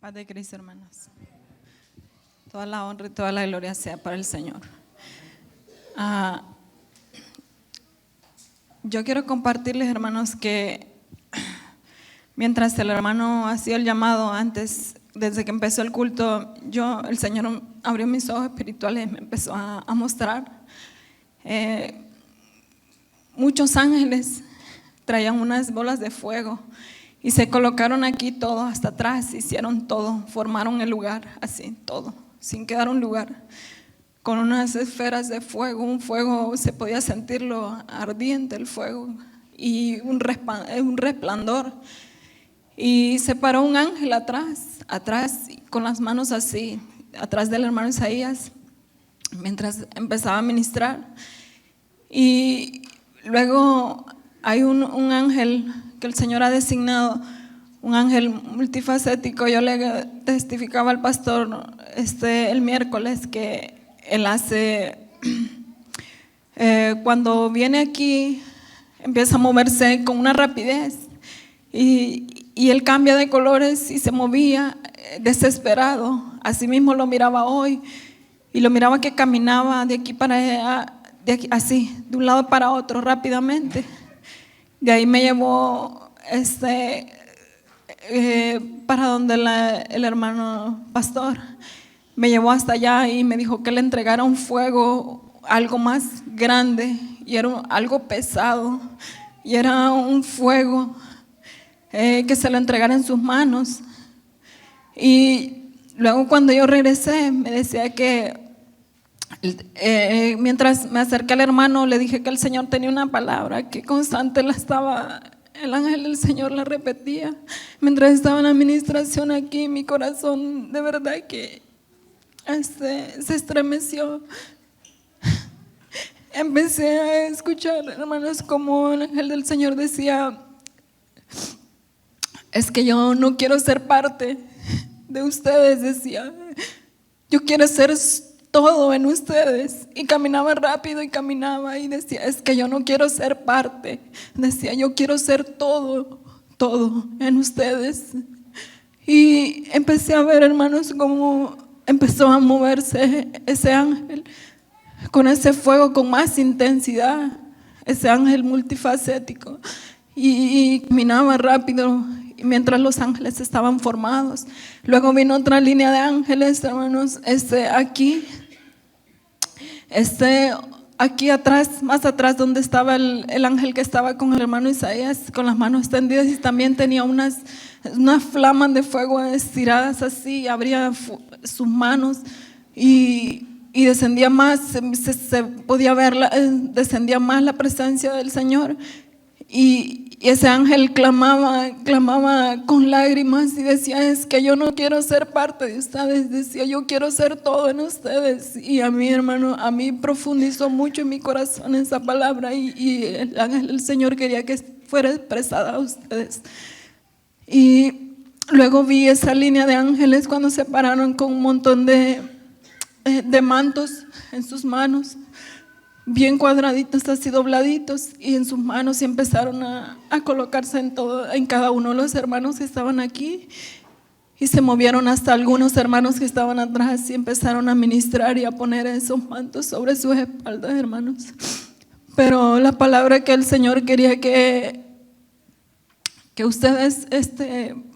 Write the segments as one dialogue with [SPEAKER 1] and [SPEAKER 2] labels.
[SPEAKER 1] Paz de Cristo, hermanos. Toda la honra y toda la gloria sea para el Señor. Yo quiero compartirles, hermanos, que mientras el hermano hacía el llamado antes, desde que empezó el culto, el Señor abrió mis ojos espirituales y me empezó a mostrar. Muchos ángeles traían unas bolas de fuego y se colocaron aquí todo hasta atrás, hicieron todo, formaron el lugar así, todo, sin quedar un lugar, con unas esferas de fuego, un fuego, se podía sentirlo ardiente el fuego y un resplandor. Y se paró un ángel atrás, con las manos así, atrás del hermano Isaías, mientras empezaba a ministrar. Y luego hay un ángel que el Señor ha designado, un ángel multifacético. Yo le testificaba al pastor el miércoles que él hace, cuando viene aquí, empieza a moverse con una rapidez y él cambia de colores y se movía desesperado. Así mismo lo miraba hoy y lo miraba que caminaba de aquí para allá, de aquí, así, de un lado para otro rápidamente. De ahí me llevó para donde el hermano pastor. Me llevó hasta allá y me dijo que le entregara un fuego, algo más grande, y era algo pesado, y era un fuego que se lo entregara en sus manos. Y luego cuando yo regresé, me decía que mientras me acerqué al hermano, le dije que el Señor tenía una palabra que constante el ángel del Señor la repetía mientras estaba en la administración aquí. Mi corazón de verdad que se estremeció. Empecé a escuchar, hermanos, como el ángel del Señor decía: es que yo no quiero ser parte de ustedes, decía, yo quiero ser todo en ustedes. Y caminaba rápido y caminaba y decía: es que yo no quiero ser parte, decía, yo quiero ser todo en ustedes. Y empecé a ver, hermanos, cómo empezó a moverse ese ángel con ese fuego con más intensidad, ese ángel multifacético, y caminaba rápido mientras los ángeles estaban formados. Luego vino otra línea de ángeles, hermanos, aquí atrás, más atrás donde estaba el ángel que estaba con el hermano Isaías, con las manos extendidas, y también tenía unas flamas de fuego estiradas así, abría sus manos y descendía más, se podía ver, descendía más la presencia del Señor. Y ese ángel clamaba con lágrimas y decía: es que yo no quiero ser parte de ustedes, decía, yo quiero ser todo en ustedes. Y a mí, hermano, a mí profundizó mucho en mi corazón esa palabra, y el ángel del Señor quería que fuera expresada a ustedes. Y luego vi esa línea de ángeles cuando se pararon con un montón de mantos en sus manos, bien cuadraditos, así dobladitos, y en sus manos, y empezaron a colocarse en cada uno de los hermanos que estaban aquí, y se movieron hasta algunos hermanos que estaban atrás y empezaron a ministrar y a poner esos mantos sobre sus espaldas, hermanos. Pero la palabra que el Señor quería que ustedes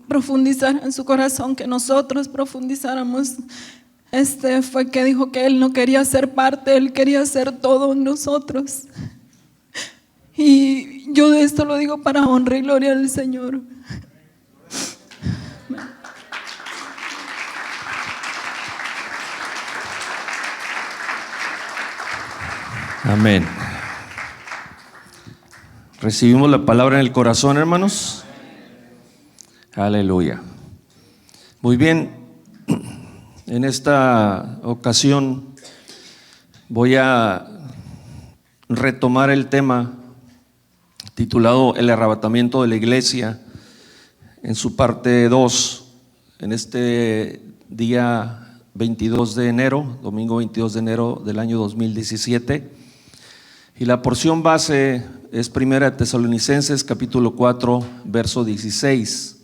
[SPEAKER 1] profundizaran en su corazón, que nosotros profundizáramos, fue que dijo que Él no quería ser parte, Él quería ser todo en nosotros. Y yo de esto lo digo para honra y gloria del Señor.
[SPEAKER 2] Amén. ¿Recibimos la palabra en el corazón, hermanos? Aleluya. Muy bien. En esta ocasión voy a retomar el tema titulado El arrebatamiento de la iglesia, en su parte 2, en este día 22 de enero, domingo 22 de enero del año 2017. Y la porción base es 1 Tesalonicenses capítulo 4, verso 16.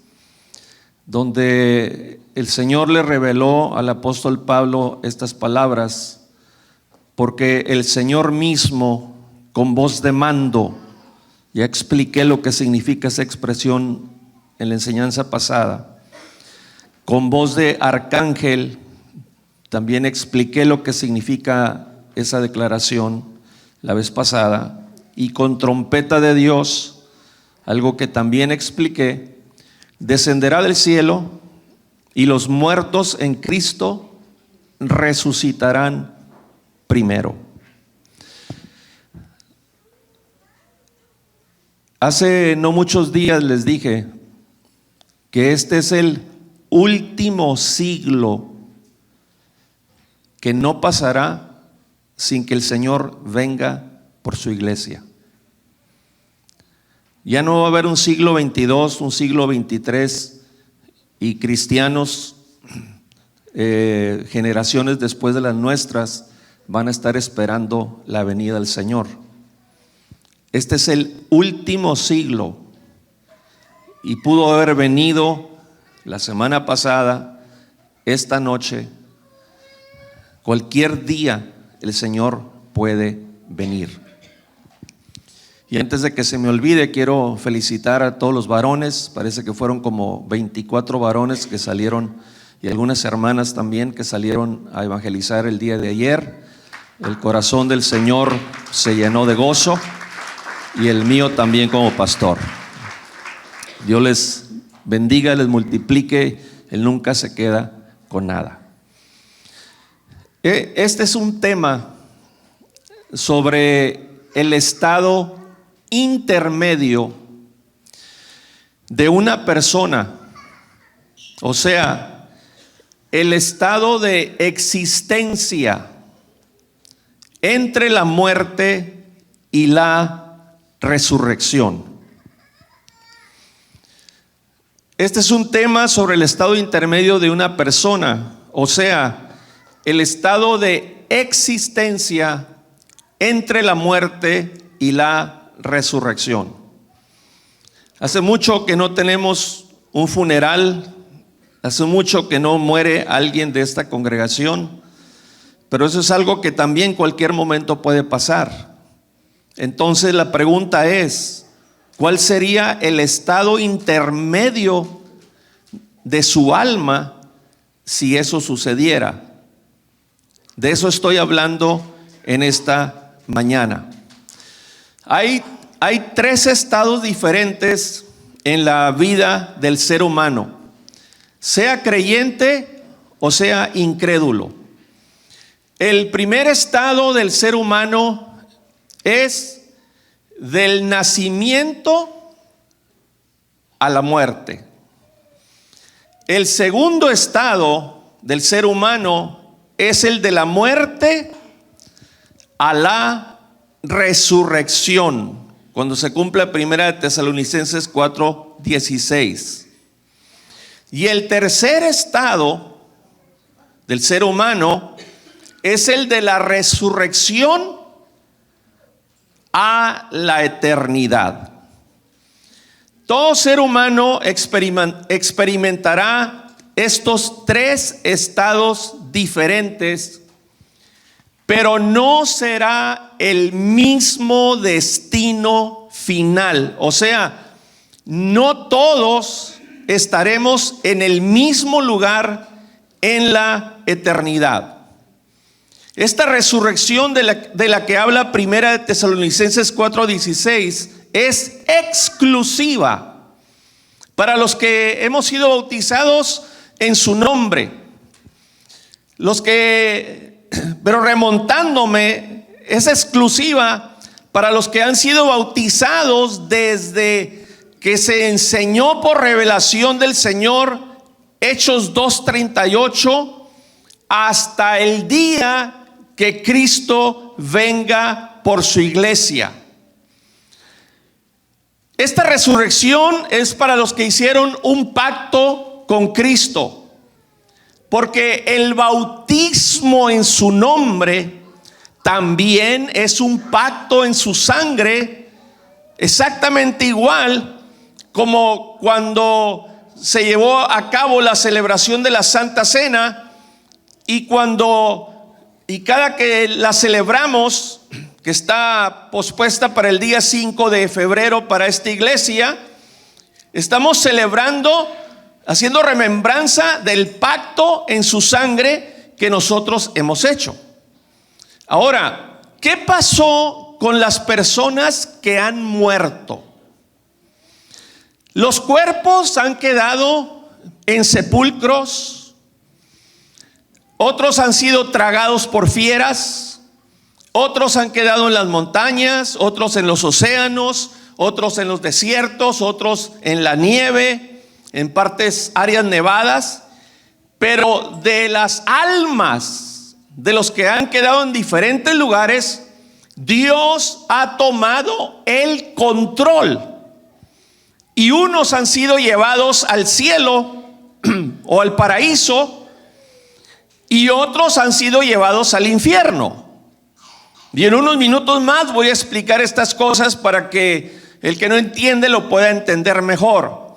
[SPEAKER 2] donde el Señor le reveló al apóstol Pablo estas palabras, porque el Señor mismo, con voz de mando, ya expliqué lo que significa esa expresión en la enseñanza pasada, con voz de arcángel, también expliqué lo que significa esa declaración la vez pasada, y con trompeta de Dios, algo que también expliqué, descenderá del cielo y los muertos en Cristo resucitarán primero. Hace no muchos días les dije que este es el último siglo que no pasará sin que el Señor venga por su iglesia. Ya no va a haber un siglo 22, un siglo 23 y cristianos, generaciones después de las nuestras, van a estar esperando la venida del Señor. Este es el último siglo y pudo haber venido la semana pasada, esta noche, cualquier día el Señor puede venir. Y antes de que se me olvide, quiero felicitar a todos los varones. Parece que fueron como 24 varones que salieron, y algunas hermanas también que salieron a evangelizar el día de ayer. El corazón del Señor se llenó de gozo, y el mío también como pastor. Dios les bendiga, les multiplique. Él nunca se queda con nada. Este es un tema sobre el estado intermedio de una persona, o sea, el estado de existencia entre la muerte y la resurrección. Este es un tema sobre el estado intermedio de una persona, o sea, el estado de existencia entre la muerte y la resurrección. Hace mucho que no tenemos un funeral, hace mucho que no muere alguien de esta congregación, pero eso es algo que también en cualquier momento puede pasar. Entonces la pregunta es, ¿cuál sería el estado intermedio de su alma si eso sucediera? De eso estoy hablando en esta mañana. Hay tres estados diferentes en la vida del ser humano, sea creyente o sea incrédulo. El primer estado del ser humano es del nacimiento a la muerte. El segundo estado del ser humano es el de la muerte a la resurrección, cuando se cumple 1 Tesalonicenses 4:16. Y el tercer estado del ser humano es el de la resurrección a la eternidad. Todo ser humano experimentará estos tres estados diferentes, pero no será el mismo destino final. O sea, no todos estaremos en el mismo lugar en la eternidad. Esta resurrección de la que habla 1 Tesalonicenses 4:16 es exclusiva para los que hemos sido bautizados en su nombre. Pero remontándome, es exclusiva para los que han sido bautizados desde que se enseñó por revelación del Señor, Hechos 2:38, hasta el día que Cristo venga por su iglesia. Esta resurrección es para los que hicieron un pacto con Cristo, porque el bautismo en su nombre también es un pacto en su sangre, exactamente igual como cuando se llevó a cabo la celebración de la Santa Cena, y cada que la celebramos, que está pospuesta para el día 5 de febrero para esta iglesia, estamos celebrando, haciendo remembranza del pacto en su sangre que nosotros hemos hecho. Ahora, ¿qué pasó con las personas que han muerto? Los cuerpos han quedado en sepulcros, otros han sido tragados por fieras, otros han quedado en las montañas, otros en los océanos, otros en los desiertos, otros en la nieve, en áreas nevadas. Pero de las almas de los que han quedado en diferentes lugares, Dios ha tomado el control. Y unos han sido llevados al cielo o al paraíso, y otros han sido llevados al infierno. Y en unos minutos más voy a explicar estas cosas para que el que no entiende lo pueda entender mejor.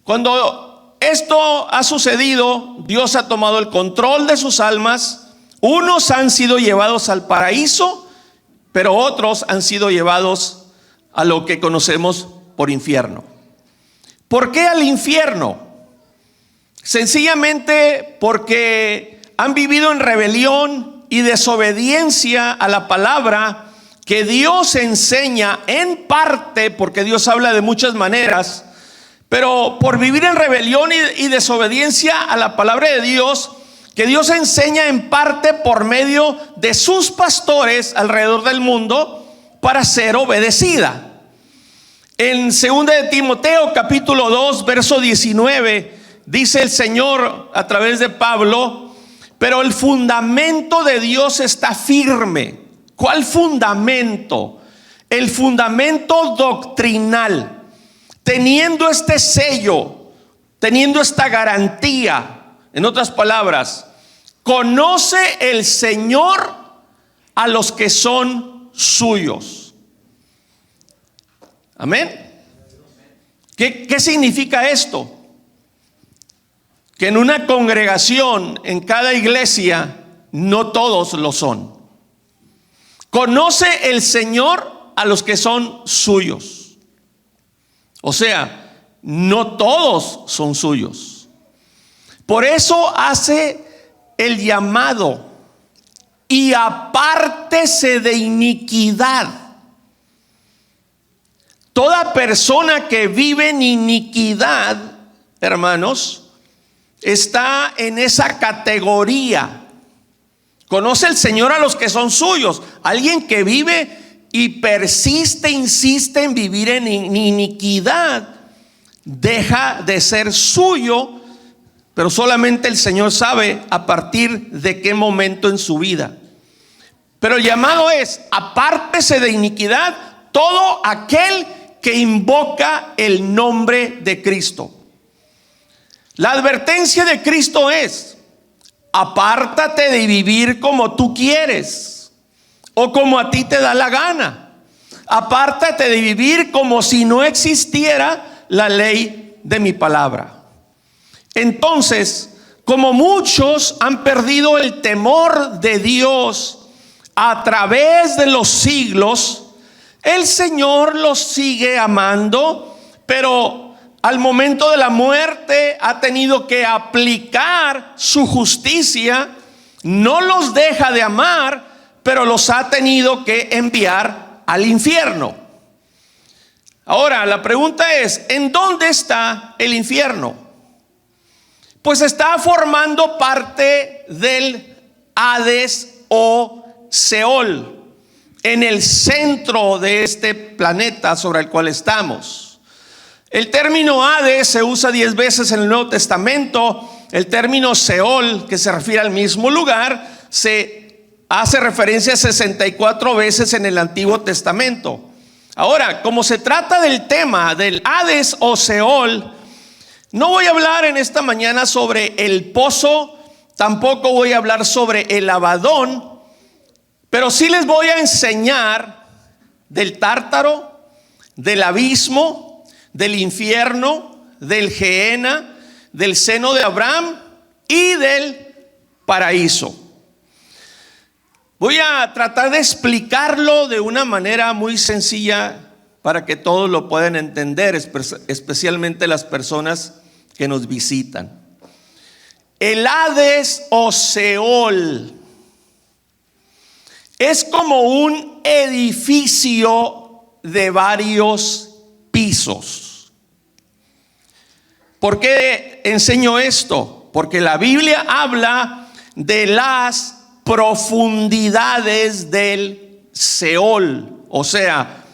[SPEAKER 2] Cuando esto ha sucedido, Dios ha tomado el control de sus almas. Unos han sido llevados al paraíso, pero otros han sido llevados a lo que conocemos por infierno. ¿Por qué al infierno? Sencillamente porque han vivido en rebelión y desobediencia a la palabra que Dios enseña en parte, porque Dios habla de muchas maneras, pero por vivir en rebelión y desobediencia a la palabra de Dios, que Dios enseña en parte por medio de sus pastores alrededor del mundo, para ser obedecida. En 2 de Timoteo capítulo 2 verso 19 dice el Señor a través de Pablo: pero el fundamento de Dios está firme. ¿Cuál fundamento? El fundamento doctrinal, teniendo este sello, teniendo esta garantía. En otras palabras, conoce el Señor a los que son suyos. Amén. ¿Qué significa esto? Que en una congregación, en cada iglesia, no todos lo son. Conoce el Señor a los que son suyos. O sea, no todos son suyos. Por eso hace el llamado: y apártese de iniquidad. Toda persona que vive en iniquidad, hermanos, está en esa categoría. Conoce el Señor a los que son suyos. Alguien que vive y persiste, insiste en vivir en iniquidad, deja de ser suyo, pero solamente el Señor sabe a partir de qué momento en su vida. Pero el llamado es: apártese de iniquidad todo aquel que invoca el nombre de Cristo. La advertencia de Cristo es: apártate de vivir como tú quieres o como a ti te da la gana. Apártate de vivir como si no existiera la ley de mi palabra. Entonces, como muchos han perdido el temor de Dios a través de los siglos, el Señor los sigue amando, pero al momento de la muerte ha tenido que aplicar su justicia. No los deja de amar, pero los ha tenido que enviar al infierno. Ahora, la pregunta es: ¿en dónde está el infierno? Pues está formando parte del Hades o Seol, en el centro de este planeta sobre el cual estamos. El término Hades se usa 10 veces en el Nuevo Testamento. El término Seol, que se refiere al mismo lugar, se hace referencia 64 veces en el Antiguo Testamento. Ahora, como se trata del tema del Hades o Seol, no voy a hablar en esta mañana sobre el pozo, tampoco voy a hablar sobre el Abadón, pero sí les voy a enseñar del Tártaro, del abismo, del infierno, del Gehenna, del seno de Abraham y del paraíso. Voy a tratar de explicarlo de una manera muy sencilla para que todos lo puedan entender, especialmente las personas que nos visitan. El Hades o Seol es como un edificio de varios pisos. ¿Por qué enseño esto? Porque la Biblia habla de las profundidades del Seol. O sea,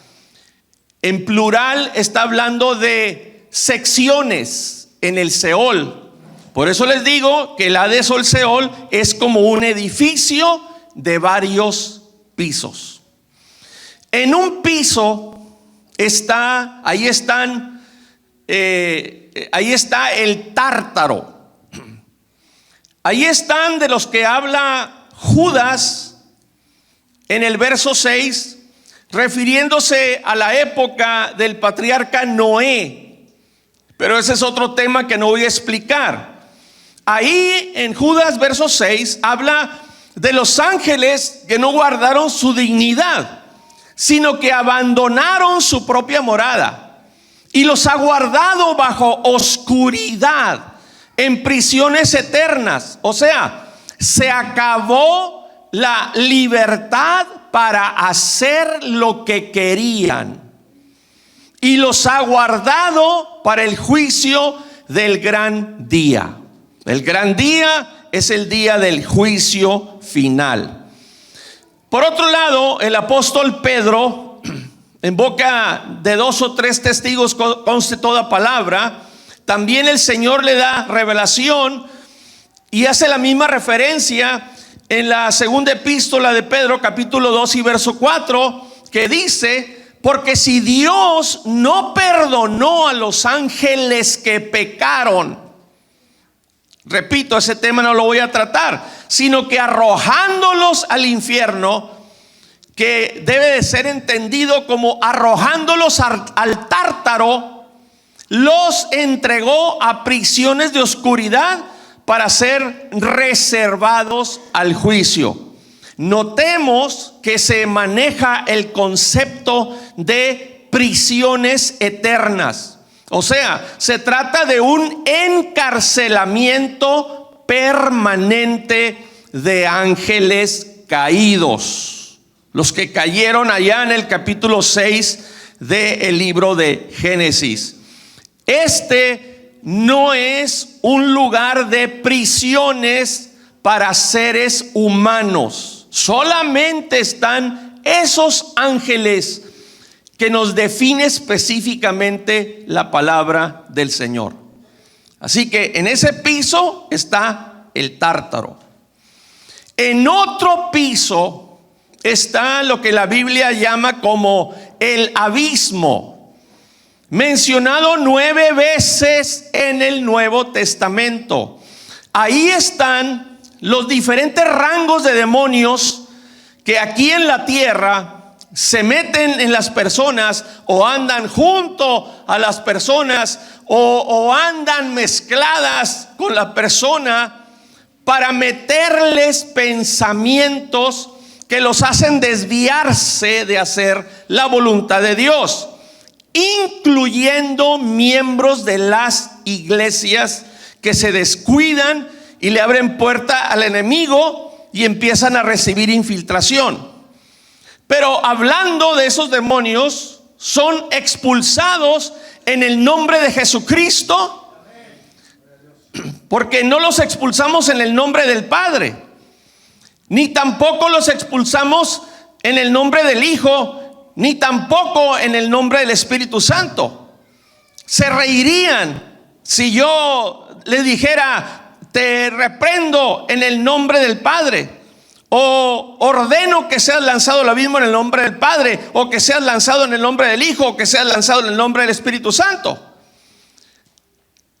[SPEAKER 2] en plural está hablando de secciones en el Seol. Por eso les digo que el Hades o el Seol es como un edificio de varios pisos. En un piso ahí está el Tártaro. Ahí están de los que habla Judas en el verso 6, refiriéndose a la época del patriarca Noé. Pero ese es otro tema que no voy a explicar. Ahí en Judas verso 6 habla de los ángeles que no guardaron su dignidad, sino que abandonaron su propia morada, y los ha guardado bajo oscuridad en prisiones eternas. O sea, se acabó la libertad para hacer lo que querían, y los ha guardado para el juicio del gran día. El gran día es el día del juicio final. Por otro lado, el apóstol Pedro, en boca de 2 o 3 testigos conste toda palabra, también el Señor le da revelación y hace la misma referencia en la segunda epístola de Pedro, capítulo 2 y verso 4, que dice: porque si Dios no perdonó a los ángeles que pecaron, repito, ese tema no lo voy a tratar, sino que arrojándolos al infierno, que debe de ser entendido como arrojándolos al Tártaro, los entregó a prisiones de oscuridad para ser reservados al juicio. Notemos que se maneja el concepto de prisiones eternas. O sea, se trata de un encarcelamiento permanente de ángeles caídos, los que cayeron allá en el capítulo 6 del libro de Génesis. Este no es un lugar de prisiones para seres humanos. Solamente están esos ángeles que nos define específicamente la palabra del Señor. Así que en ese piso está el Tártaro. En otro piso está lo que la Biblia llama como el abismo, mencionado 9 veces en el Nuevo Testamento. Ahí están los diferentes rangos de demonios que aquí en la tierra se meten en las personas, o andan junto a las personas, o andan mezcladas con la persona, para meterles pensamientos que los hacen desviarse de hacer la voluntad de Dios, incluyendo miembros de las iglesias que se descuidan y le abren puerta al enemigo y empiezan a recibir infiltración. Pero hablando de esos demonios, son expulsados en el nombre de Jesucristo, porque no los expulsamos en el nombre del Padre, ni tampoco los expulsamos en el nombre del Hijo, ni tampoco en el nombre del Espíritu Santo. Se reirían si yo les dijera: te reprendo en el nombre del Padre, o ordeno que seas lanzado al abismo en el nombre del Padre, o que seas lanzado en el nombre del Hijo, o que seas lanzado en el nombre del Espíritu Santo.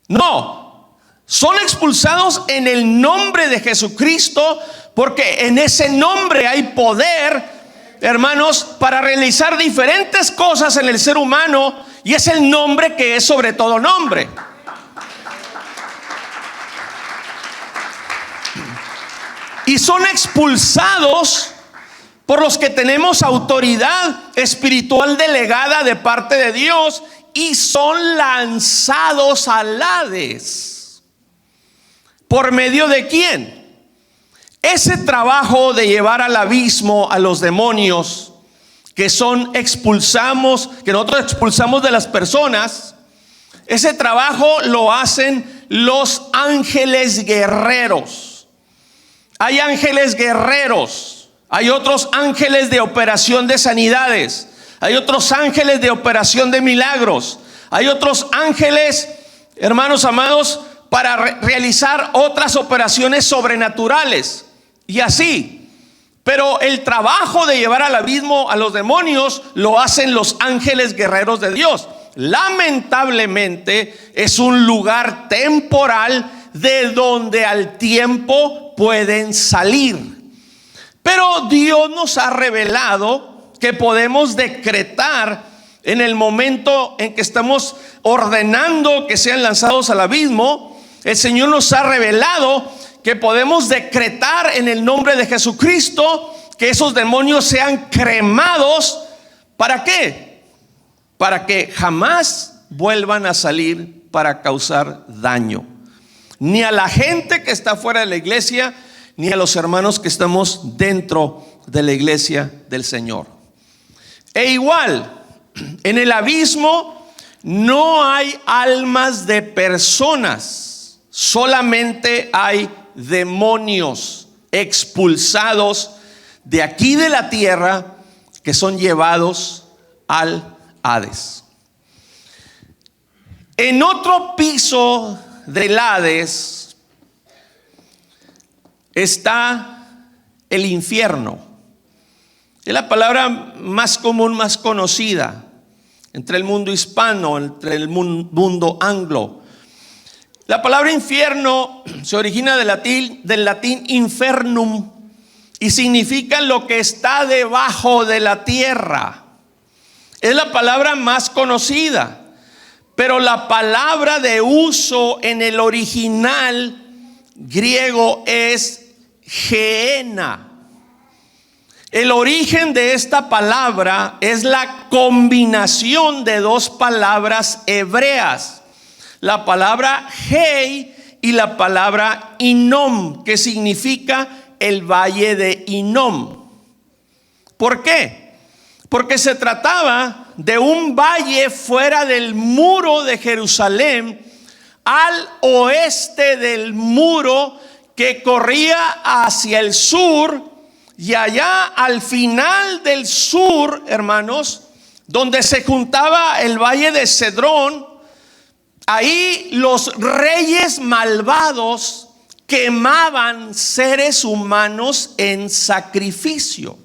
[SPEAKER 2] No, son expulsados en el nombre de Jesucristo, porque en ese nombre hay poder, hermanos, para realizar diferentes cosas en el ser humano, y es el nombre que es sobre todo nombre. y son expulsados por los que tenemos autoridad espiritual delegada de parte de Dios y son lanzados al Hades. ¿Por medio de quién? Ese trabajo de llevar al abismo a los demonios que nosotros expulsamos de las personas, ese trabajo lo hacen los ángeles guerreros. Hay ángeles guerreros, hay otros ángeles de operación de sanidades, hay otros ángeles de operación de milagros, hay otros ángeles, hermanos amados, para realizar otras operaciones sobrenaturales y así. Pero el trabajo de llevar al abismo a los demonios lo hacen los ángeles guerreros de Dios. Lamentablemente es un lugar temporal de donde al tiempo pueden salir. Pero Dios nos ha revelado que podemos decretar en el momento en que estamos ordenando que sean lanzados al abismo. El Señor nos ha revelado que podemos decretar en el nombre de Jesucristo que esos demonios sean cremados. ¿Para qué? Para que jamás vuelvan a salir para causar daño, ni a la gente que está fuera de la iglesia, ni a los hermanos que estamos dentro de la iglesia del Señor. E igual, en el abismo no hay almas de personas, solamente hay demonios expulsados de aquí de la tierra que son llevados al Hades. En otro piso del Hades está el infierno. Es la palabra más común, más conocida entre el mundo hispano, entre el mundo anglo. La palabra infierno se origina del latín infernum y significa lo que está debajo de la tierra. Es la palabra más conocida, pero la palabra de uso en el original griego es Gehenna. El origen de esta palabra es la combinación de dos palabras hebreas. La palabra Hei y la palabra Hinnom, que significa el valle de Hinnom. ¿Por qué? Porque se trataba de un valle fuera del muro de Jerusalén, al oeste del muro que corría hacia el sur, y allá al final del sur, hermanos, donde se juntaba el valle de Cedrón, ahí los reyes malvados quemaban seres humanos en sacrificio.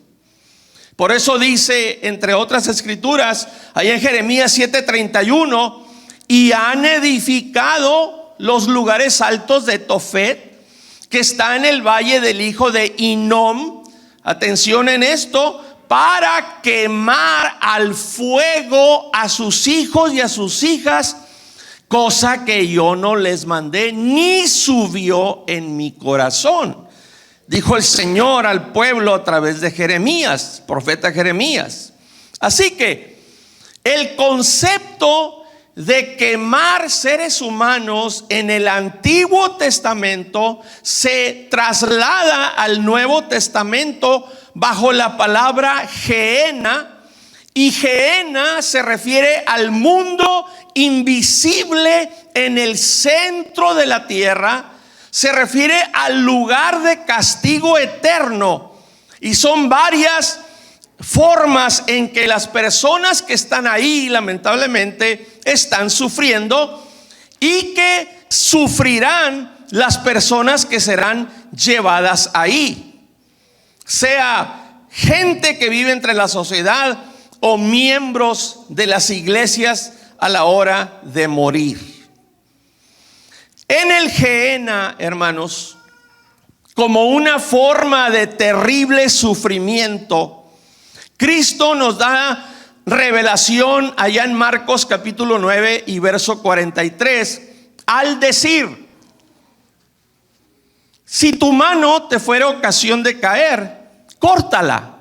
[SPEAKER 2] Por eso dice, entre otras escrituras, ahí en Jeremías 7:31, y han edificado los lugares altos de Tofet, que está en el valle del hijo de Hinnom. Atención en esto, para quemar al fuego a sus hijos y a sus hijas, cosa que yo no les mandé, ni subió en mi corazón, dijo el Señor al pueblo a través de Jeremías, profeta Jeremías. Así que el concepto de quemar seres humanos en el Antiguo Testamento se traslada al Nuevo Testamento bajo la palabra Gehenna, y Gehenna se refiere al mundo invisible en el centro de la tierra, se refiere al lugar de castigo eterno, y son varias formas en que las personas que están ahí lamentablemente están sufriendo y que sufrirán las personas que serán llevadas ahí, sea gente que vive entre la sociedad o miembros de las iglesias a la hora de morir. En el Gehenna, hermanos, como una forma de terrible sufrimiento, Cristo nos da revelación allá en Marcos capítulo 9 y verso 43, al decir: Si tu mano te fuera ocasión de caer, córtala,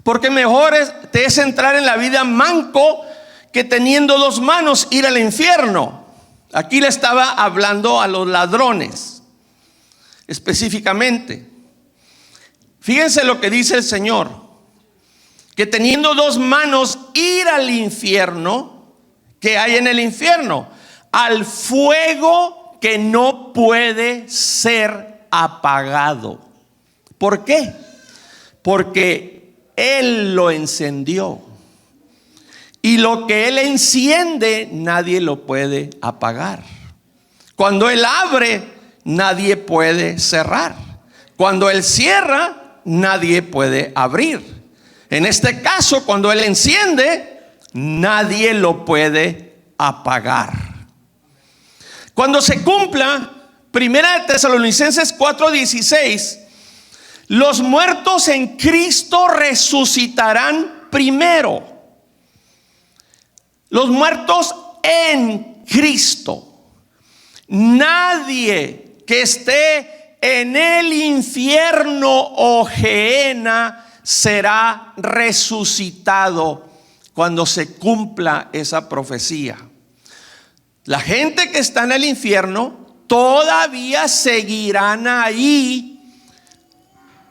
[SPEAKER 2] porque mejor te es entrar en la vida manco que teniendo dos manos ir al infierno. Aquí le estaba hablando a los ladrones específicamente. Fíjense lo que dice el Señor, que teniendo dos manos ir al infierno. ¿Qué hay en el infierno? Al fuego que no puede ser apagado. ¿Por qué? Porque Él lo encendió. Y lo que Él enciende, nadie lo puede apagar. Cuando Él abre, nadie puede cerrar. Cuando Él cierra, nadie puede abrir. En este caso, cuando Él enciende, nadie lo puede apagar. Cuando se cumpla 1 Tesalonicenses 4:16, los muertos en Cristo resucitarán primero. Los muertos en Cristo. Nadie que esté en el infierno o Gehenna será resucitado cuando se cumpla esa profecía. La gente que está en el infierno todavía seguirán ahí,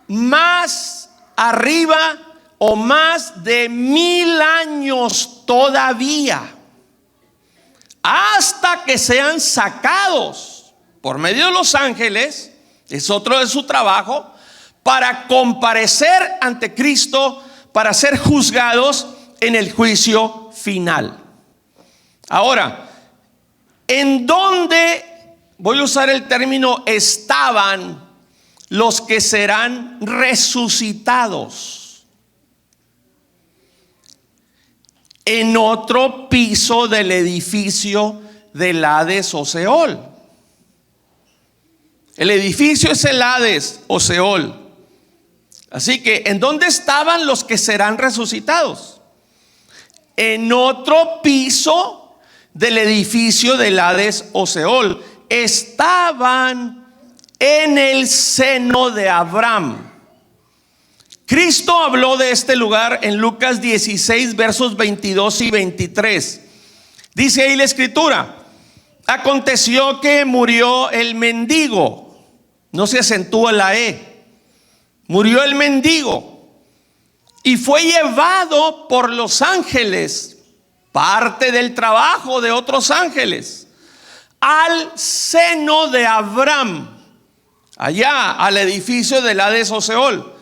[SPEAKER 2] más arriba o más de 1000 años todavía, hasta que sean sacados por medio de los ángeles. Es otro de su trabajo, para comparecer ante Cristo, para ser juzgados en el juicio final. Ahora, ¿en dónde, voy a usar el término, estaban los que serán resucitados? En otro piso del edificio del Hades o Seol. El edificio es el Hades o Seol. Así que, ¿en dónde estaban los que serán resucitados? En otro piso del edificio del Hades o Seol. Estaban en el seno de Abraham. Cristo habló de este lugar en Lucas 16, versos 22 y 23. Dice ahí la escritura: aconteció que murió el mendigo. No se acentúa la E. Murió el mendigo y fue llevado por los ángeles, parte del trabajo de otros ángeles, al seno de Abraham, allá al edificio del Hades o Seol.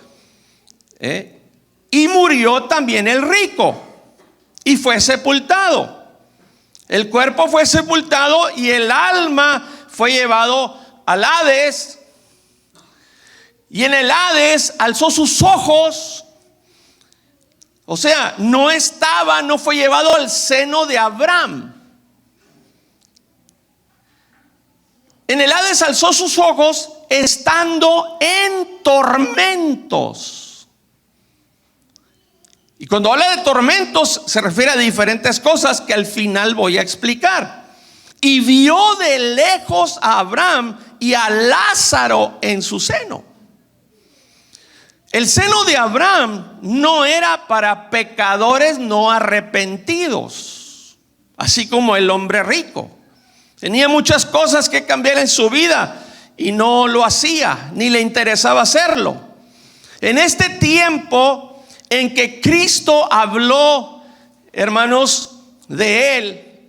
[SPEAKER 2] Y murió también el rico y fue sepultado. El cuerpo fue sepultado y el alma fue llevado al Hades. Y en el Hades alzó sus ojos. O sea, no fue llevado al seno de Abraham. En el Hades alzó sus ojos estando en tormentos. Y cuando habla de tormentos se refiere a diferentes cosas que al final voy a explicar. Y vio de lejos a Abraham y a Lázaro en su seno. El seno de Abraham no era para pecadores no arrepentidos, así como el hombre rico. Tenía muchas cosas que cambiar en su vida y no lo hacía, ni le interesaba hacerlo. En este tiempo en que Cristo habló, hermanos, de él,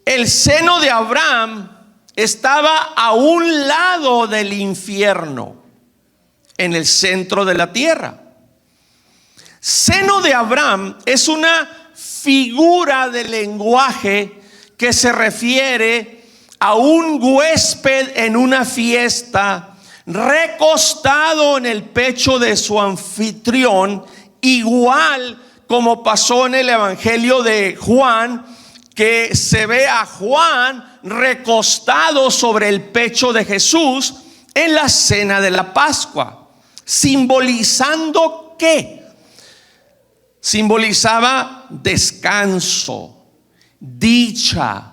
[SPEAKER 2] el seno de Abraham estaba a un lado del infierno, en el centro de la tierra. Seno de Abraham es una figura de lenguaje que se refiere a un huésped en una fiesta, recostado en el pecho de su anfitrión, igual como pasó en el Evangelio de Juan, que se ve a Juan recostado sobre el pecho de Jesús en la cena de la Pascua. ¿Simbolizando qué? Simbolizaba descanso, dicha,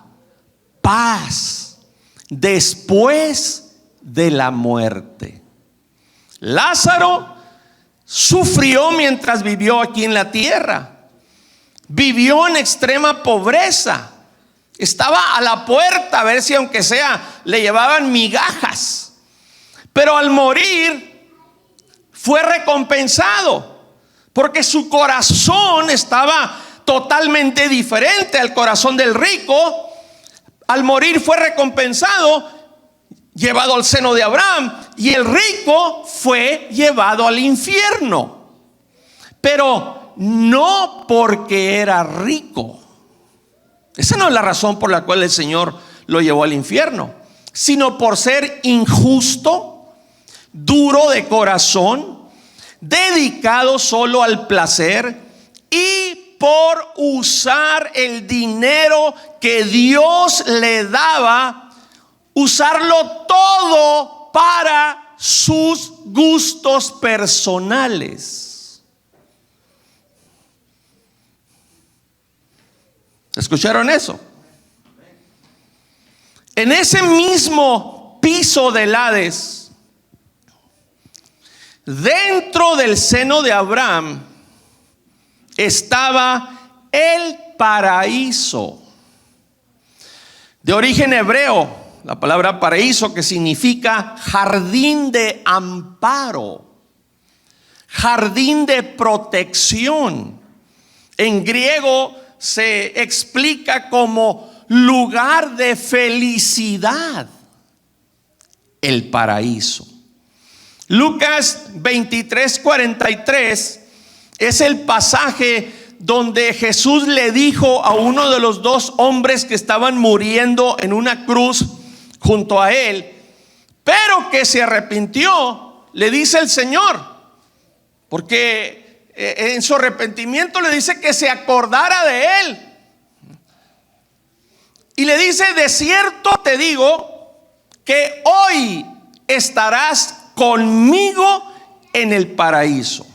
[SPEAKER 2] paz, después de la muerte. Lázaro sufrió mientras vivió aquí en la tierra. Vivió en extrema pobreza. Estaba a la puerta a ver si aunque sea le llevaban migajas. Pero al morir fue recompensado, porque su corazón estaba totalmente diferente al corazón del rico. Al morir fue recompensado, llevado al seno de Abraham, y el rico fue llevado al infierno. Pero no porque era rico. Esa no es la razón por la cual el Señor lo llevó al infierno, sino por ser injusto, duro de corazón, dedicado solo al placer y por usar el dinero que Dios le daba, usarlo todo para sus gustos personales. ¿Escucharon eso? En ese mismo piso del Hades, dentro del seno de Abraham, estaba el paraíso. De origen hebreo, la palabra paraíso, que significa jardín de amparo, jardín de protección. En griego se explica como lugar de felicidad, el paraíso. Lucas 23:43 es el pasaje donde Jesús le dijo a uno de los dos hombres que estaban muriendo en una cruz junto a él, pero que se arrepintió. Le dice el Señor, porque en su arrepentimiento le dice que se acordara de él. Y le dice: de cierto te digo que hoy estarás conmigo en el paraíso.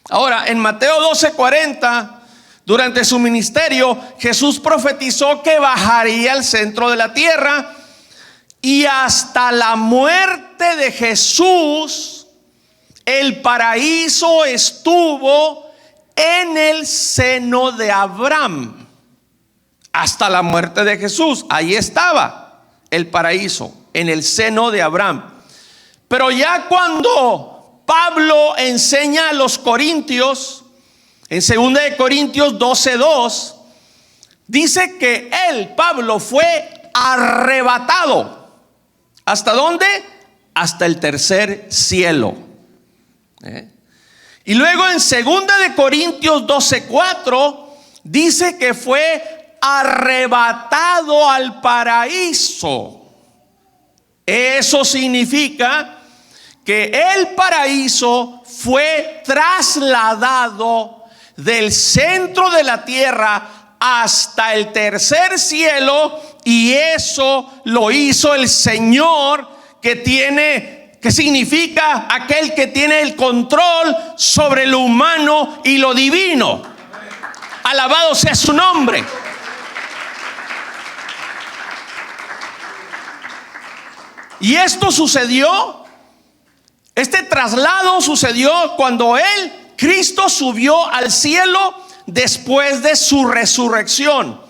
[SPEAKER 2] Ahora, en Mateo 12:40, durante su ministerio, Jesús profetizó que bajaría al centro de la tierra, y hasta la muerte de Jesús, el paraíso estuvo en el seno de Abraham. Hasta la muerte de Jesús, ahí estaba el paraíso, en el seno de Abraham. Pero ya cuando Pablo enseña a los corintios, en 2 de Corintios 12:2, dice que él, Pablo, fue arrebatado. ¿Hasta dónde? Hasta el tercer cielo. Y luego en 2 de Corintios 12:4 dice que fue arrebatado al paraíso. Eso significa que el paraíso fue trasladado del centro de la tierra hasta el tercer cielo, y eso lo hizo el Señor, que significa aquel que tiene el control sobre lo humano y lo divino. Alabado sea su nombre. Y esto sucedió, este traslado sucedió cuando Cristo subió al cielo después de su resurrección.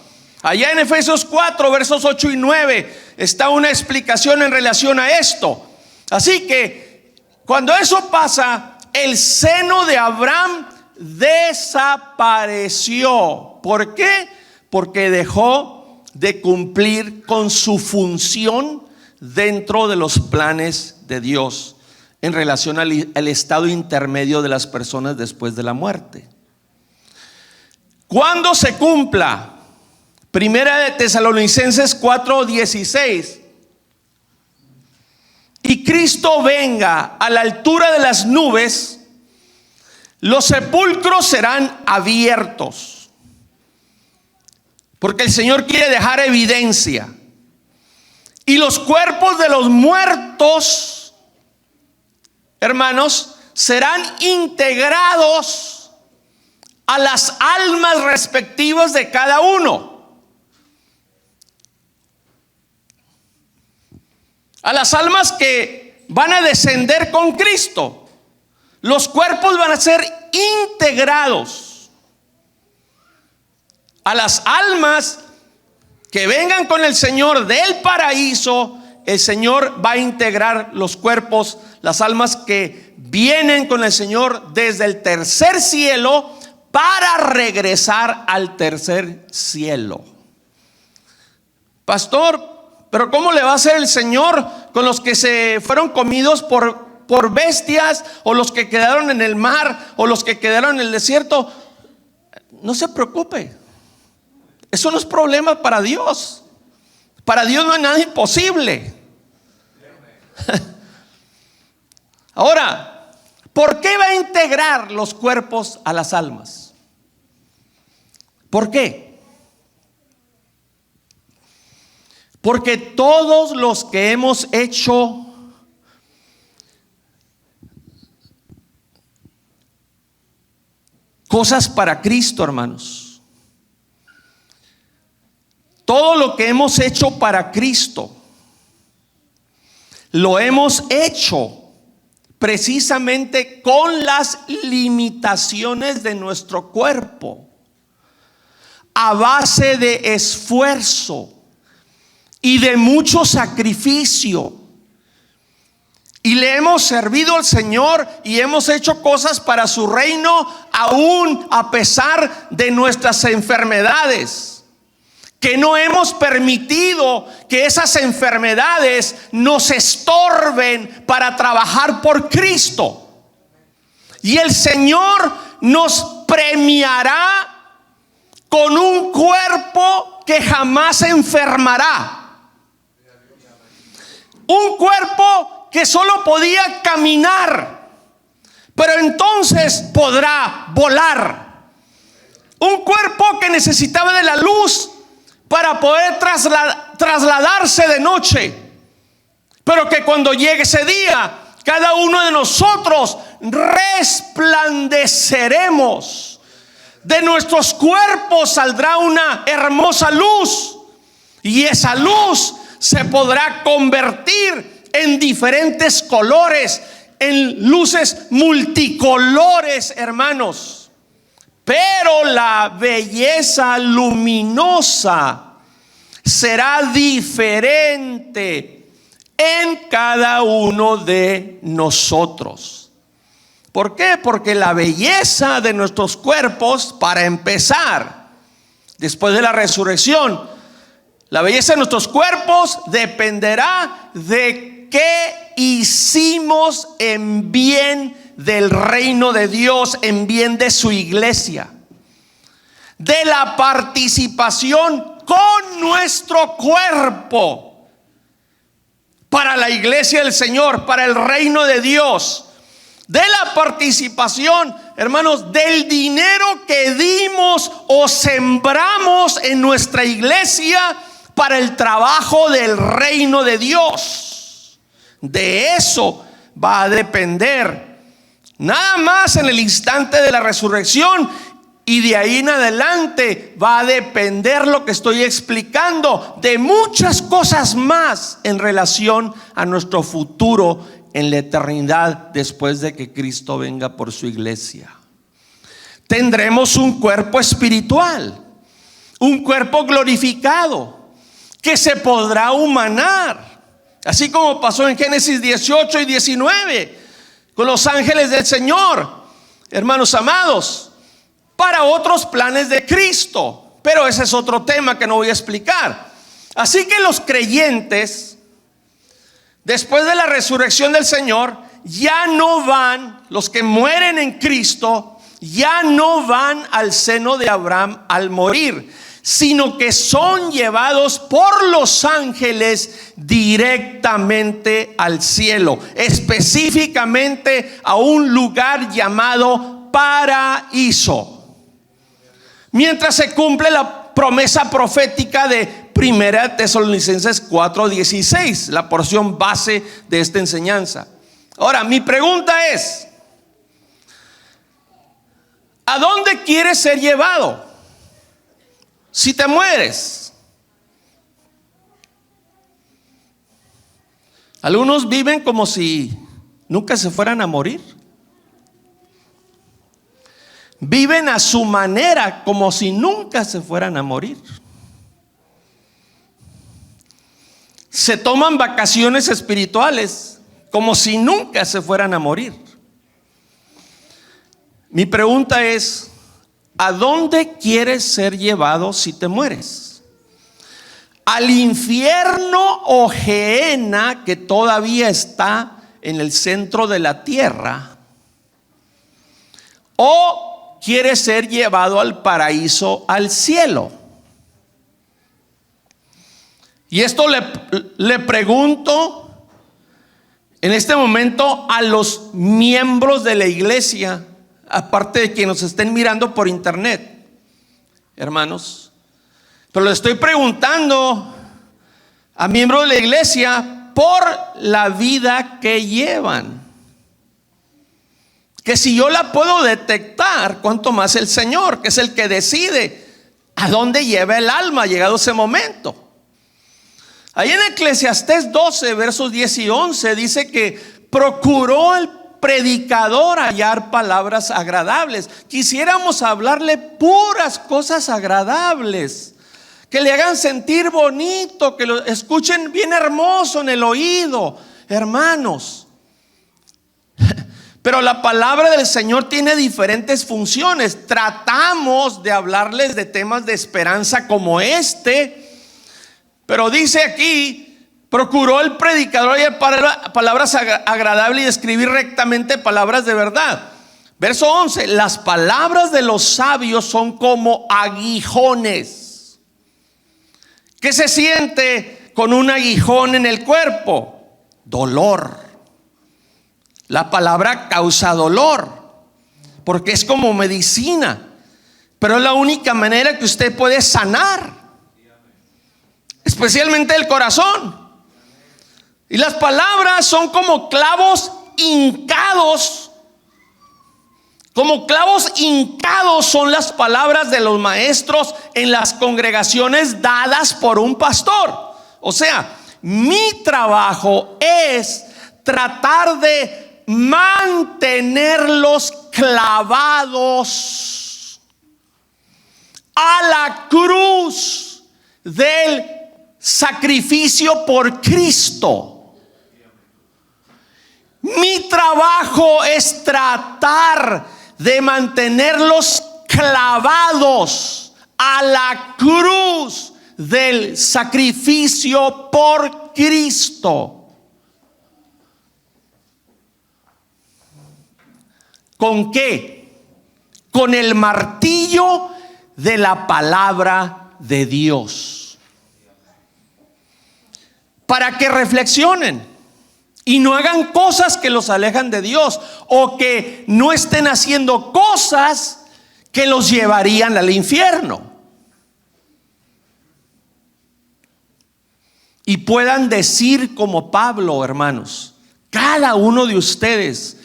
[SPEAKER 2] Allá en Efesios 4, versos 8 y 9, está una explicación en relación a esto. Así que cuando eso pasa, el seno de Abraham desapareció. ¿Por qué? Porque dejó de cumplir con su función dentro de los planes de Dios en relación al estado intermedio de las personas después de la muerte. Cuando se cumpla Primera de Tesalonicenses 4:16, y Cristo venga a la altura de las nubes, los sepulcros serán abiertos, porque el Señor quiere dejar evidencia, y los cuerpos de los muertos, hermanos, serán integrados a las almas respectivas de cada uno. a las almas que van a descender con Cristo. Los cuerpos van a ser integrados. A las almas que vengan con el Señor del paraíso, el Señor va a integrar los cuerpos. Las almas que vienen con el Señor desde el tercer cielo para regresar al tercer cielo. Pastor, pero ¿cómo le va a hacer el Señor con los que se fueron comidos por bestias, o los que quedaron en el mar, o los que quedaron en el desierto? No se preocupe, eso no es problema para Dios. Para Dios no hay nada imposible. Ahora, ¿por qué va a integrar los cuerpos a las almas? ¿Por qué? Porque todos los que hemos hecho cosas para Cristo, hermanos, todo lo que hemos hecho para Cristo, lo hemos hecho precisamente con las limitaciones de nuestro cuerpo, a base de esfuerzo y de mucho sacrificio. Y le hemos servido al Señor y hemos hecho cosas para su reino, aún a pesar de nuestras enfermedades, que no hemos permitido que esas enfermedades nos estorben para trabajar por Cristo. Y el Señor nos premiará con un cuerpo que jamás enfermará. Un cuerpo que solo podía caminar, pero entonces podrá volar. Un cuerpo que necesitaba de la luz para poder trasladarse de noche, pero que cuando llegue ese día, cada uno de nosotros resplandeceremos. De nuestros cuerpos saldrá una hermosa luz, y esa luz se podrá convertir en diferentes colores, en luces multicolores, hermanos. Pero la belleza luminosa será diferente en cada uno de nosotros. ¿Por qué? Porque la belleza de nuestros cuerpos, para empezar, después de la resurrección, la belleza de nuestros cuerpos dependerá de qué hicimos en bien del reino de Dios, en bien de su iglesia, de la participación con nuestro cuerpo para la iglesia del Señor, para el reino de Dios, de la participación, hermanos, del dinero que dimos o sembramos en nuestra iglesia para el trabajo del reino de Dios. De eso va a depender, nada más en el instante de la resurrección, y de ahí en adelante va a depender lo que estoy explicando, de muchas cosas más en relación a nuestro futuro en la eternidad, después de que Cristo venga por su iglesia. Tendremos un cuerpo espiritual, un cuerpo glorificado, que se podrá humanar, así como pasó en Génesis 18 y 19 con los ángeles del Señor, hermanos amados, para otros planes de Cristo. Pero ese es otro tema que no voy a explicar. Así que los creyentes, después de la resurrección del Señor, ya no van, los que mueren en Cristo, ya no van al seno de Abraham al morir, sino que son llevados por los ángeles directamente al cielo, específicamente a un lugar llamado paraíso, mientras se cumple la promesa profética de 1 Tesalonicenses 4:16, la porción base de esta enseñanza. Ahora, mi pregunta es: ¿a dónde quieres ser llevado si te mueres? Algunos viven como si nunca se fueran a morir. Viven a su manera como si nunca se fueran a morir. Se toman vacaciones espirituales como si nunca se fueran a morir. Mi pregunta es, ¿a dónde quieres ser llevado si te mueres? ¿Al infierno o Gehenna, que todavía está en el centro de la tierra? ¿O quieres ser llevado al paraíso, al cielo? Y esto le pregunto en este momento a los miembros de la iglesia, aparte de quienes nos estén mirando por internet, hermanos. Pero le estoy preguntando a miembros de la iglesia por la vida que llevan. Que si yo la puedo detectar, cuánto más el Señor, que es el que decide a dónde lleva el alma llegado ese momento. Ahí en Eclesiastés 12, versos 10 y 11 dice que procuró el predicador hallar palabras agradables. Quisiéramos hablarle puras cosas agradables, que le hagan sentir bonito, que lo escuchen bien hermoso en el oído, hermanos. Pero la palabra del Señor tiene diferentes funciones. Tratamos de hablarles de temas de esperanza como este, pero dice aquí, procuró el predicador hallar palabras agradables y escribir rectamente palabras de verdad. Verso 11, las palabras de los sabios son como aguijones. ¿Qué se siente con un aguijón en el cuerpo? Dolor. La palabra causa dolor, porque es como medicina, pero es la única manera que usted puede sanar, especialmente el corazón. Y las palabras son como clavos hincados. Como clavos hincados son las palabras de los maestros en las congregaciones dadas por un pastor. O sea, mi trabajo es tratar de mantenerlos clavados a la cruz del sacrificio por Cristo. Mi trabajo es tratar de mantenerlos clavados a la cruz del sacrificio por Cristo. ¿Con qué? Con el martillo de la palabra de Dios. Para que reflexionen y no hagan cosas que los alejan de Dios, o que no estén haciendo cosas que los llevarían al infierno. Y puedan decir como Pablo, hermanos, cada uno de ustedes: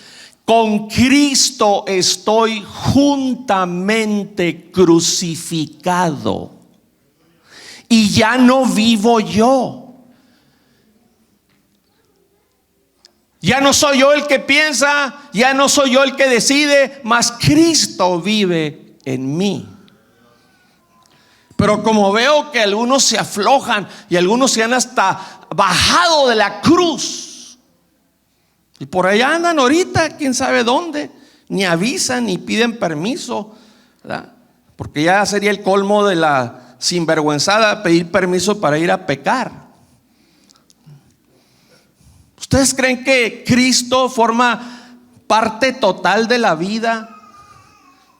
[SPEAKER 2] con Cristo estoy juntamente crucificado, y ya no vivo yo. Ya no soy yo el que piensa, ya no soy yo el que decide, mas Cristo vive en mí. Pero como veo que algunos se aflojan y algunos se han hasta bajado de la cruz, y por allá andan ahorita, quién sabe dónde, ni avisan ni piden permiso, ¿verdad? Porque ya sería el colmo de la sinvergüenzada pedir permiso para ir a pecar. ¿Ustedes creen que Cristo forma parte total de la vida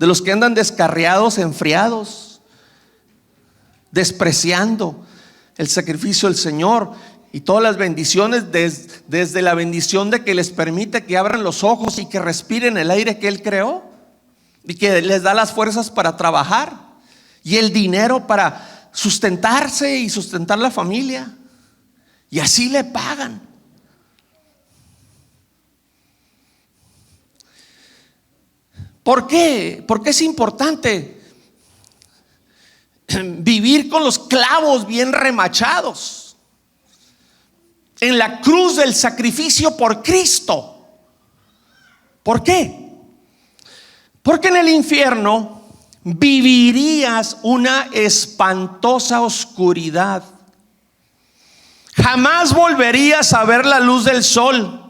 [SPEAKER 2] de los que andan descarriados, enfriados, despreciando el sacrificio del Señor y todas las bendiciones, desde la bendición de que les permite que abran los ojos y que respiren el aire que Él creó, y que les da las fuerzas para trabajar y el dinero para sustentarse y sustentar la familia, y así le pagan? ¿Por qué? Porque es importante vivir con los clavos bien remachados.
[SPEAKER 3] en la cruz del sacrificio por Cristo. ¿Por qué? Porque en el infierno vivirías una espantosa oscuridad. Jamás volverías a ver la luz del sol,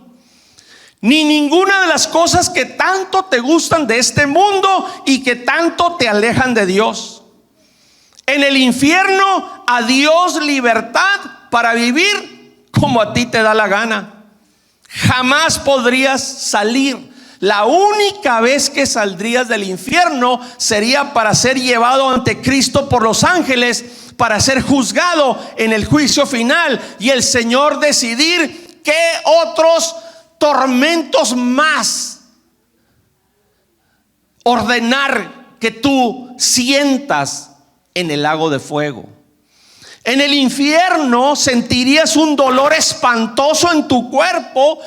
[SPEAKER 3] ni ninguna de las cosas que tanto te gustan de este mundo y que tanto te alejan de Dios. En el infierno, adiós libertad para vivir como a ti te da la gana. Jamás podrías salir. La única vez que saldrías del infierno sería para ser llevado ante Cristo por los ángeles, para ser juzgado en el juicio final y el Señor decidir qué otros tormentos más ordenar que tú sientas en el lago de fuego. En el infierno sentirías un dolor espantoso en tu cuerpo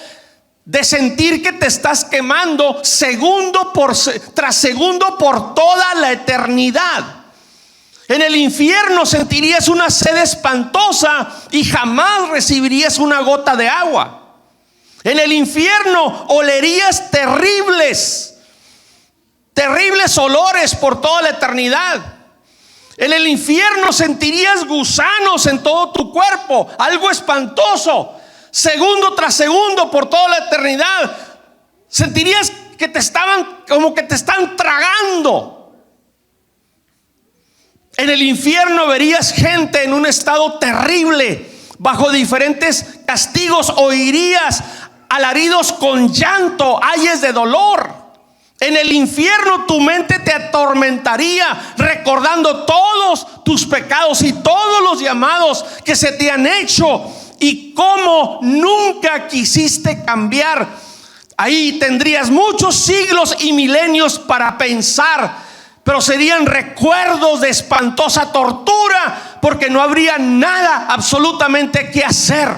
[SPEAKER 3] de sentir que te estás quemando tras segundo por toda la eternidad. En el infierno sentirías una sed espantosa y jamás recibirías una gota de agua. En el infierno olerías terribles olores por toda la eternidad. En el infierno sentirías gusanos en todo tu cuerpo, algo espantoso. Segundo tras segundo por toda la eternidad. Sentirías que como que te están tragando. En el infierno verías gente en un estado terrible, bajo diferentes castigos. Oirías alaridos con llanto, ayes de dolor. En el infierno tu mente te atormentaría, recordando todos tus pecados y todos los llamados que se te han hecho y cómo nunca quisiste cambiar. Ahí tendrías muchos siglos y milenios para pensar, pero serían recuerdos de espantosa tortura, porque no habría nada absolutamente que hacer.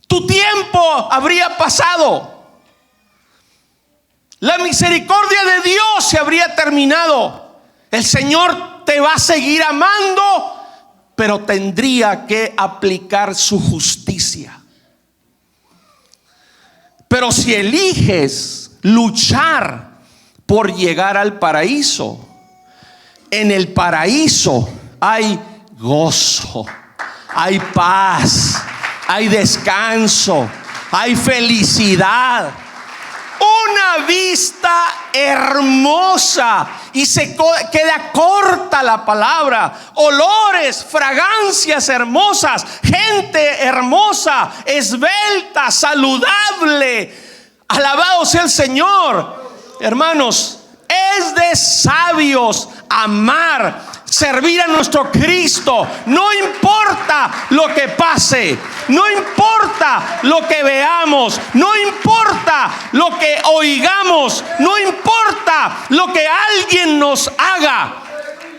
[SPEAKER 3] Tu tiempo habría pasado. La misericordia de Dios se habría terminado. El Señor te va a seguir amando, pero tendría que aplicar su justicia. Pero si eliges luchar por llegar al paraíso, en el paraíso hay gozo, hay paz, hay descanso, hay felicidad, una vista hermosa, y se queda corta la palabra. Olores, fragancias hermosas, gente hermosa, esbelta, saludable. Alabado sea el Señor. Hermanos, es de sabios amar, servir a nuestro Cristo. No importa lo que pase, no importa lo que veamos, no importa lo que oigamos, no importa lo que alguien nos haga.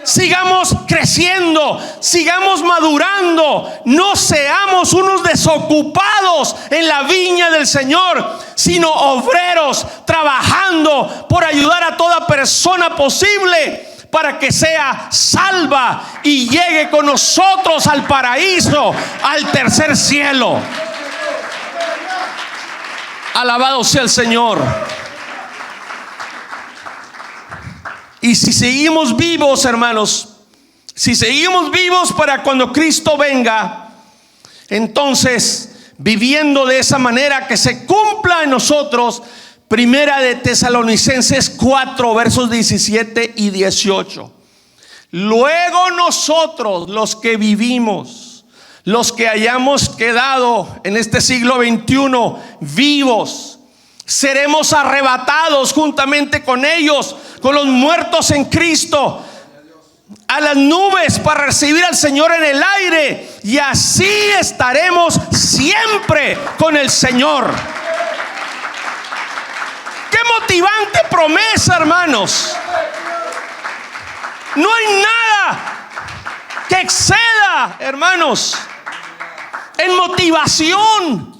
[SPEAKER 3] Sigamos creciendo, sigamos madurando, no seamos unos desocupados en la viña del Señor, sino obreros trabajando por ayudar a toda persona posible para que sea salva y llegue con nosotros al paraíso, al tercer cielo. Alabado sea el Señor. Y si seguimos vivos, hermanos, si seguimos vivos para cuando Cristo venga, entonces, viviendo de esa manera, que se cumpla en nosotros Primera de Tesalonicenses 4 versos 17 y 18. Luego nosotros, los que vivimos, los que hayamos quedado en este siglo XXI vivos, seremos arrebatados juntamente con ellos, con los muertos en Cristo, a las nubes para recibir al Señor en el aire, y así estaremos siempre con el Señor. Qué motivante promesa, hermanos. No hay nada que exceda, hermanos, en motivación.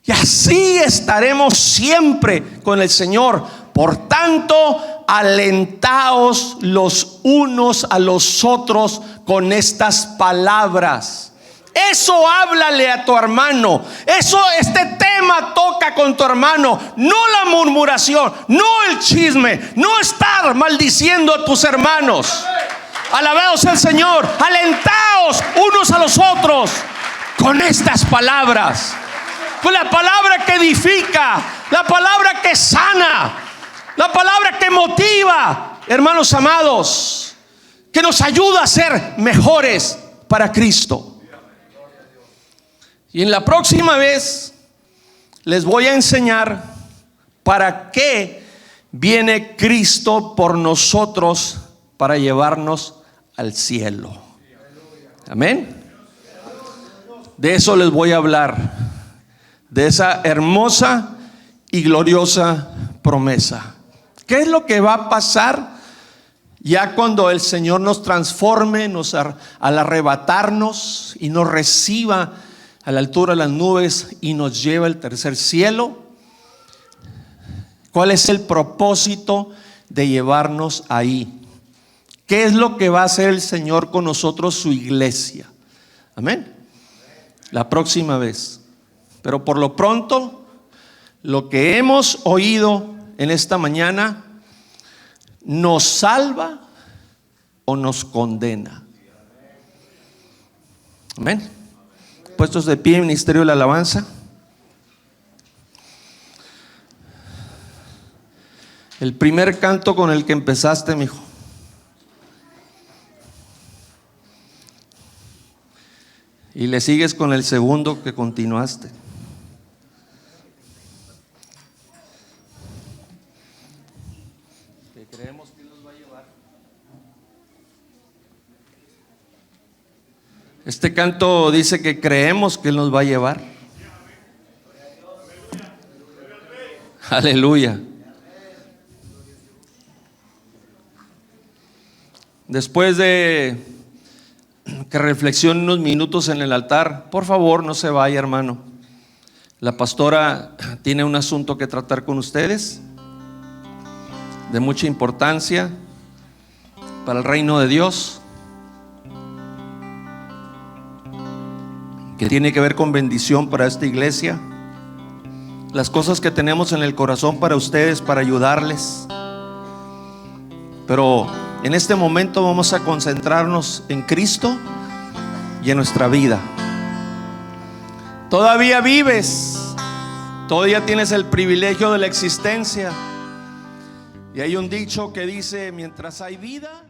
[SPEAKER 3] Y así estaremos siempre con el Señor. Por tanto, alentaos los unos a los otros con estas palabras. Eso háblale a tu hermano. Este tema toca con tu hermano. No la murmuración, no el chisme, no estar maldiciendo a tus hermanos. Alabado sea el Señor. Alentaos unos a los otros con estas palabras. Pues la palabra que edifica, la palabra que sana, la palabra que motiva, hermanos amados, que nos ayuda a ser mejores para Cristo. Y en la próxima vez les voy a enseñar para qué viene Cristo por nosotros, para llevarnos al cielo. Amén. De eso les voy a hablar, de esa hermosa y gloriosa promesa. ¿Qué es lo que va a pasar ya cuando el Señor nos transforme, al arrebatarnos y nos reciba a la altura de las nubes y nos lleva al tercer cielo? ¿Cuál es el propósito de llevarnos ahí? ¿Qué es lo que va a hacer el Señor con nosotros, su iglesia? Amén. La próxima vez. Pero por lo pronto, lo que hemos oído en esta mañana, ¿nos salva o nos condena? Amén. Puestos de pie, ministerio de la alabanza. El primer canto con el que empezaste, mi hijo. Y le sigues con el segundo que continuaste. Que creemos que nos va a llevar. Este canto dice que creemos que Él nos va a llevar. Aleluya. Después de que reflexione unos minutos en el altar, por favor no se vaya, hermano. La pastora tiene un asunto que tratar con ustedes de mucha importancia para el reino de Dios, que tiene que ver con bendición para esta iglesia, las cosas que tenemos en el corazón para ustedes, para ayudarles. Pero en este momento vamos a concentrarnos en Cristo y en nuestra vida. Todavía vives, todavía tienes el privilegio de la existencia. Y hay un dicho que dice: mientras hay vida,